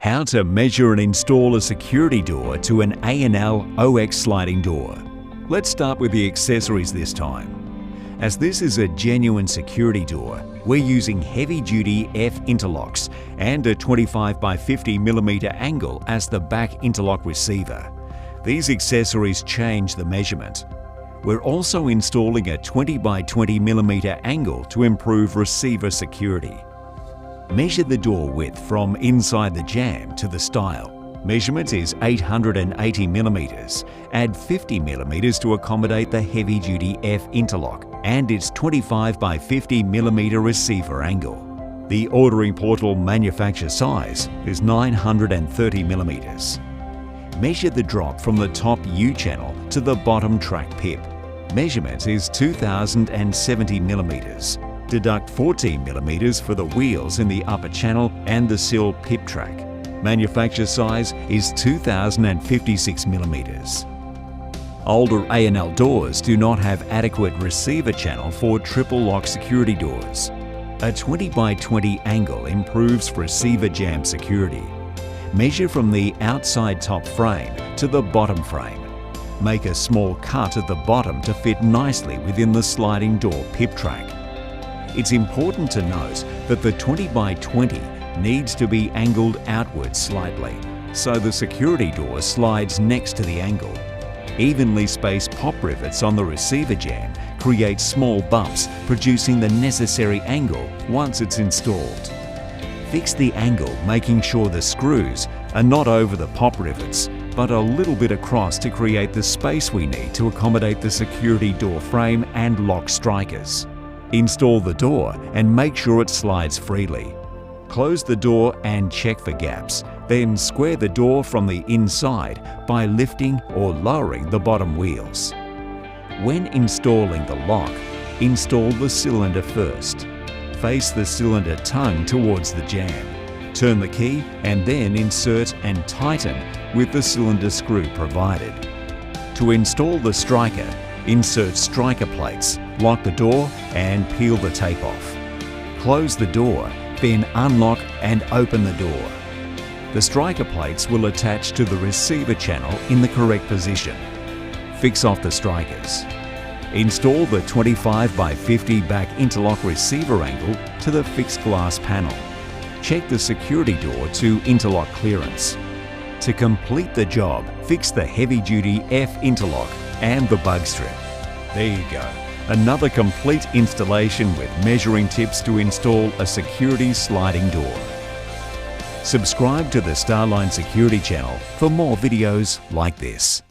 How to measure and install a security door to an A&L OX sliding door. Let's start with the accessories this time. As this is a genuine security door, we're using heavy-duty F interlocks and a 25 by 50 mm angle as the back interlock receiver. These accessories change the measurement. We're also installing a 20 by 20 mm angle to improve receiver security. Measure the door width from inside the jamb to the stile. Measurement is 880 mm. Add 50 mm to accommodate the heavy-duty F interlock and its 25 by 50 mm receiver angle. The ordering portal manufacturer size is 930 mm. Measure the drop from the top U channel to the bottom track pip. Measurement is 2070 mm. Deduct 14 mm for the wheels in the upper channel and the sill pip track. Manufacturer size is 2056 mm. Older A&L doors do not have adequate receiver channel for triple lock security doors. A 20 by 20 angle improves receiver jamb security. Measure from the outside top frame to the bottom frame. Make a small cut at the bottom to fit nicely within the sliding door pip track. It's important to note that the 20 by 20 needs to be angled outwards slightly, so the security door slides next to the angle. Evenly spaced pop rivets on the receiver jamb create small bumps, producing the necessary angle once it's installed. Fix the angle, making sure the screws are not over the pop rivets, but a little bit across to create the space we need to accommodate the security door frame and lock strikers. Install the door and make sure it slides freely. Close the door and check for gaps, then square the door from the inside by lifting or lowering the bottom wheels. When installing the lock, install the cylinder first. Face the cylinder tongue towards the jamb. Turn the key and then insert and tighten with the cylinder screw provided. To install the striker, insert striker plates, lock the door and peel the tape off. Close the door, then unlock and open the door. The striker plates will attach to the receiver channel in the correct position. Fix off the strikers. Install the 25 by 50 back interlock receiver angle to the fixed glass panel. Check the security door to interlock clearance. To complete the job, fix the heavy-duty F interlock and the bug strip. There you go. Another complete installation with measuring tips to install a security sliding door. Subscribe to the Starline Security channel for more videos like this.